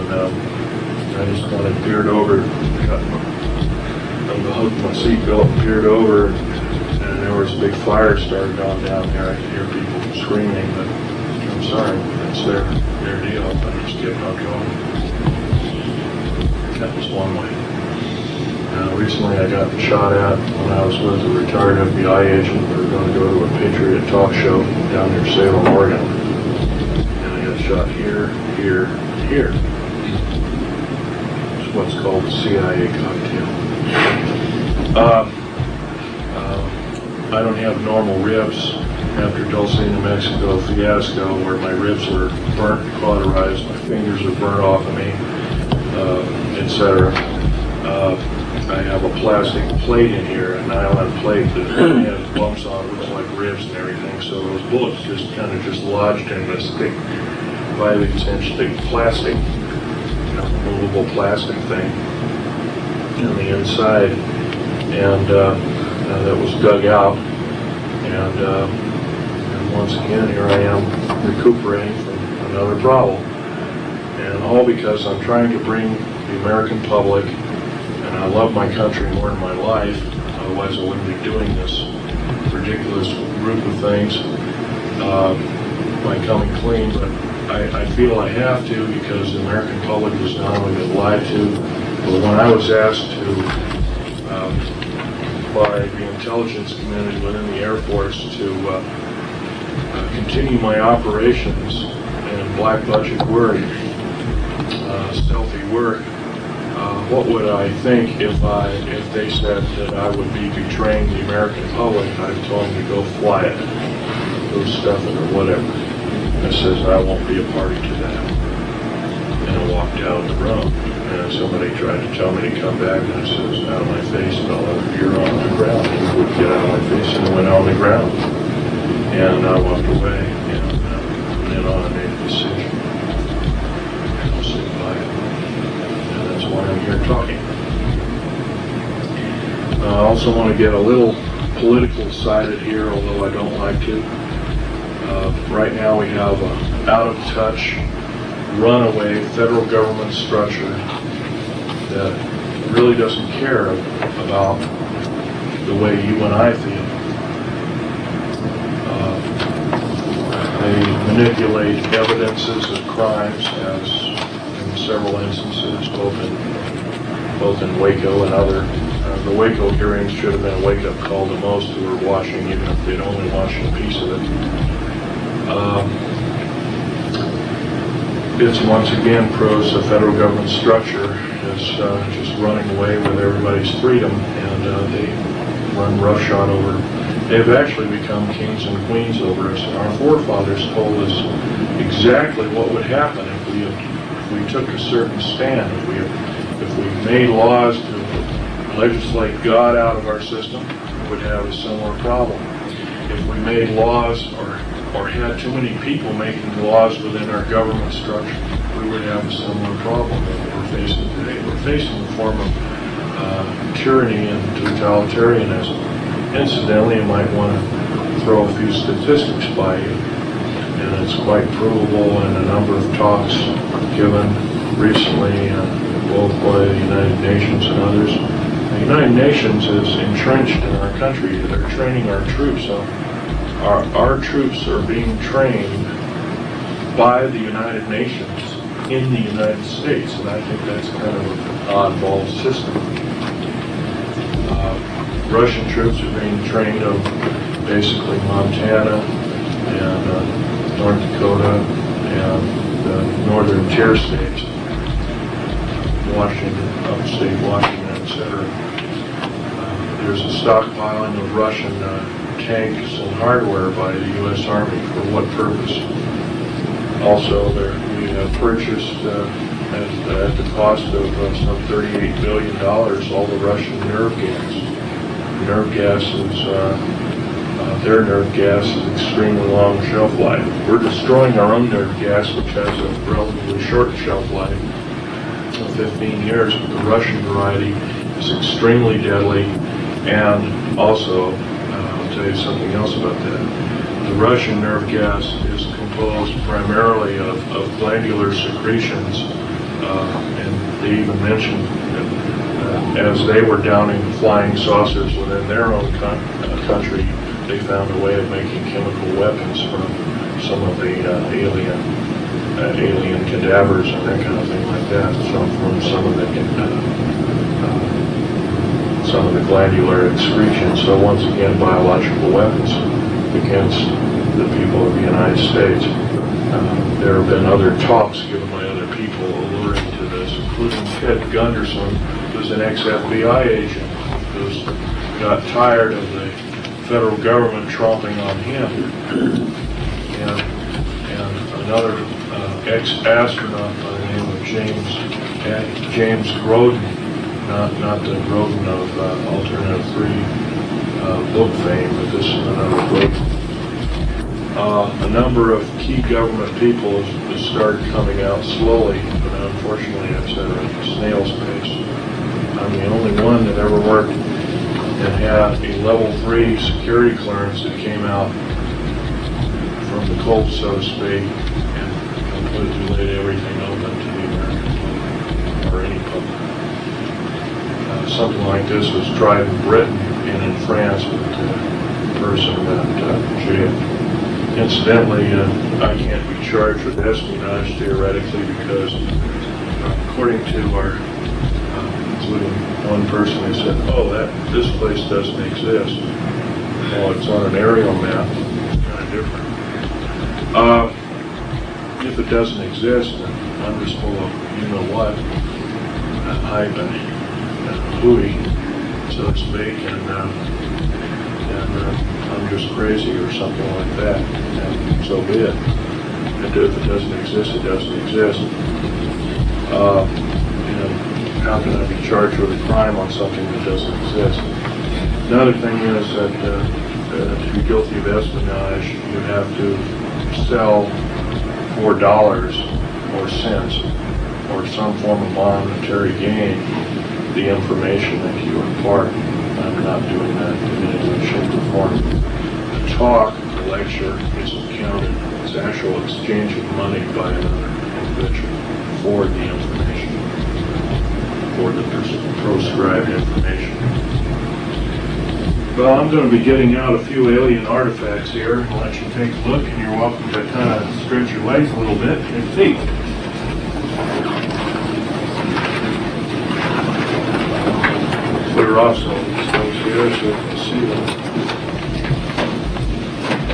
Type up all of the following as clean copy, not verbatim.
and I just kind of peered over, unhooked my seatbelt and peered over, and there was a big fire started on down there. I could hear people screaming, but I'm sorry, that's their deal. I just kept on going. That was one way. Recently I got shot at when I was with a retired FBI agent. We were going to go to a Patriot talk show down near Salem, Oregon. And I got shot here, here, here. It's what's called the CIA cocktail. I don't have normal ribs after Dulce, New Mexico fiasco, where my ribs were burnt, cauterized, my fingers are burnt off of me, etc. I have a plastic plate in here, a nylon plate that has bumps on it, looks like ribs and everything. So those bullets just kind of lodged in this thick, 5/8" thick plastic, movable plastic thing on the inside, and that was dug out. And once again, here I am recuperating from another problem, and all because I'm trying to bring the American public. I love my country more than my life, otherwise I wouldn't be doing this ridiculous group of things by coming clean, but I feel I have to, because the American public has not only been lied to, but when I was asked to, by the intelligence community within the Air Force to continue my operations in black budget work, stealthy work, what would I think if they said that I would be betraying the American public? I told them to go fly it, go stuff it or whatever. I says I won't be a party to that. And I walked out of the room, and somebody tried to tell me to come back, and I says, out of my face, fella, you're on the ground. And he would get out of my face and went on the ground. And I walked away, and from then on I made a decision. I'll sit by it. That's why I'm here talking. I also want to get a little political sided here, although I don't like to. Right now we have an out-of-touch, runaway federal government structure that really doesn't care about the way you and I feel. They manipulate evidences of crimes, as in several instances, both in Waco and other. The Waco hearings should have been a wake-up call to most who were watching, even if they'd only watched a piece of it. It's once again proves the federal government structure is just running away with everybody's freedom, and they run roughshod over. They've actually become kings and queens over us, and our forefathers told us exactly what would happen if we took a certain stand, if we made laws to legislate God out of our system, we would have a similar problem. If we made laws or had too many people making laws within our government structure, we would have a similar problem that we're facing today. We're facing a form of tyranny and totalitarianism. Incidentally, you might want to throw a few statistics by you, and it's quite provable in a number of talks given recently, both by the United Nations and others. The United Nations is entrenched in our country. They're training our troops. Our troops are being trained by the United Nations in the United States, and I think that's kind of an oddball system. Russian troops are being trained of basically Montana and North Dakota and the northern tier states, Washington, upstate Washington, etc. There's a stockpiling of Russian tanks and hardware by the U.S. Army. For what purpose? Also, we have purchased at the cost of some $38 billion all the Russian nerve gas. Nerve gas is, their nerve gas is extremely long shelf life. We're destroying our own nerve gas, which has a relatively short shelf life of 15 years, but the Russian variety is extremely deadly. And also, I'll tell you something else about that. The Russian nerve gas is composed primarily of glandular secretions And they even mentioned that as they were downing flying saucers within their own country, they found a way of making chemical weapons from some of the alien cadavers and that kind of thing like that. So from some of the glandular excretion. So once again, biological weapons against the people of the United States. There have been other talks given by other people alluding to this, including Ted Gunderson, who's an ex-FBI agent, who's got tired of the federal government tromping on him. And another ex-astronaut by the name of James Groden, not the Groden of Alternative 3 book fame, but this is another Groden. A number of key government people have started coming out slowly, but unfortunately it's at a snail's pace. I'm the only one that ever worked and had a level 3 security clearance that came out from the Cold, so to speak, and completely laid everything open to the American public, or any public. Something like this was tried in Britain and in France, but the person went to jail. Incidentally, I can't be charged with espionage theoretically because, according to our, including one person who said, "Oh, this place doesn't exist." Well, it's on an aerial map. It's kind of different. If it doesn't exist, then I'm just full of you know what, hype and hooey, so to speak, and I'm just crazy or something like that, and so be it. And if it doesn't exist, it doesn't exist. How can I be charged with a crime on something that doesn't exist? Another thing is that to be guilty of espionage, you have to sell for dollars or cents or some form of monetary gain the information that you impart. I'm not doing that in any way, shape, or form. The talk, the lecture, isn't counted. It's actual exchange of money by another individual for the information, for the proscribed information. Well, I'm going to be getting out a few alien artifacts here and let you take a look, and you're welcome to kind of stretch your legs a little bit and feet. Clear off some of these things here so you can see them.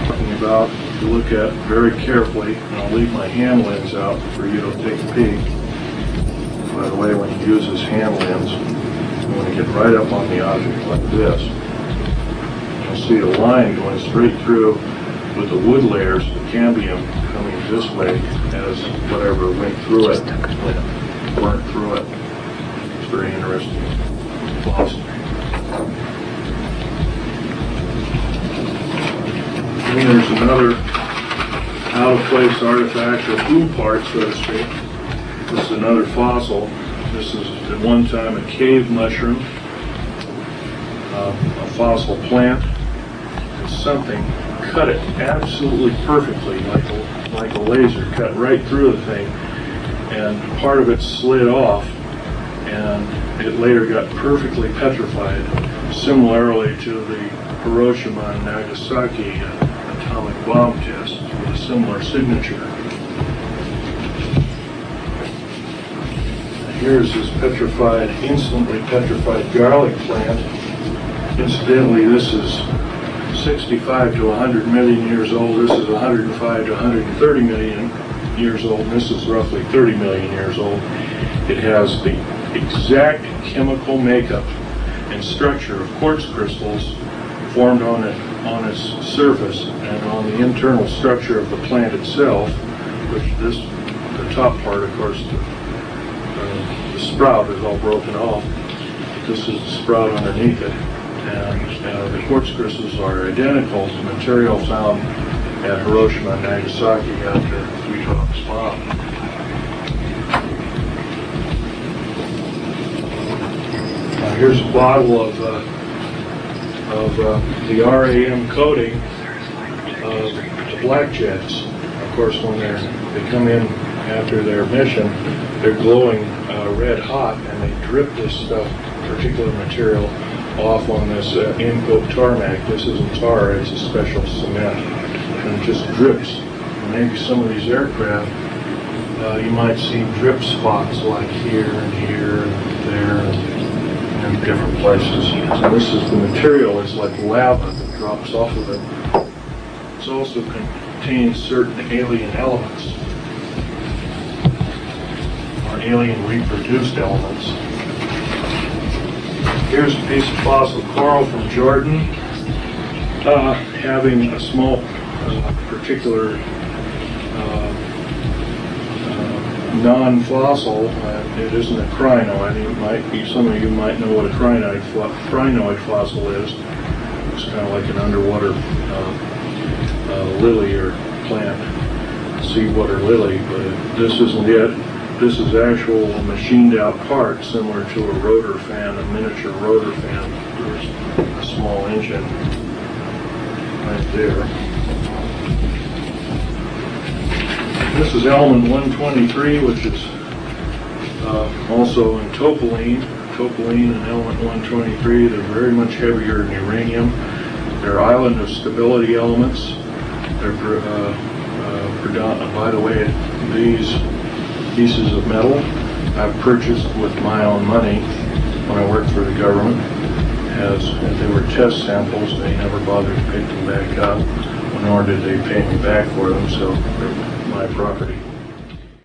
Talking about, if you look at very carefully, and I'll leave my hand lens out for you to take a peek. By the way, when you use this hand lens, you want to get right up on the object like this. You'll see a line going straight through with the wood layers of the cambium coming this way as whatever went through it, burnt through it. It's very interesting. Awesome. And there's another out-of-place artifact, or blue part, so to speak. This is another fossil. This is at one time a cave mushroom, a fossil plant. And something cut it absolutely perfectly, like a laser, cut right through the thing, and part of it slid off, and it later got perfectly petrified, similarly to the Hiroshima and Nagasaki atomic bomb test with a similar signature. Here's this petrified, instantly petrified garlic plant. Incidentally, this is 65 to 100 million years old. This is 105 to 130 million years old. And this is roughly 30 million years old. It has the exact chemical makeup and structure of quartz crystals formed on its surface and on the internal structure of the plant itself, which the top part, of course, the sprout is all broken off. This is the sprout underneath it, and the quartz crystals are identical to material found at Hiroshima and Nagasaki at the Three Tropics bomb. Here's a bottle of the RAM coating of the black jets. Of course, when they come in after their mission, they're glowing red hot, and they drip this stuff, particular material, off on this in-coat tarmac. This isn't tar, it's a special cement, and it just drips. And maybe some of these aircraft, you might see drip spots like here and here and there and different places. So this is the material, it's like lava that drops off of it. It also contains certain alien elements, or alien reproduced elements. Here's a piece of fossil coral from Jordan, having a small particular non-fossil. It isn't a crinoid. It might be, some of you might know what a crinoid fossil is. It's kind of like an underwater lily or plant, seawater lily, but this isn't it. This is actual machined out parts similar to a rotor fan, a miniature rotor fan. There's a small engine right there. This is element 123, which is also in topoline. Topoline and element 123, they're very much heavier than uranium. They're island of stability elements. They're by the way, these pieces of metal I've purchased with my own money when I worked for the government. As they were test samples, they never bothered to pick them back up, nor did they pay me back for them, so they're my property.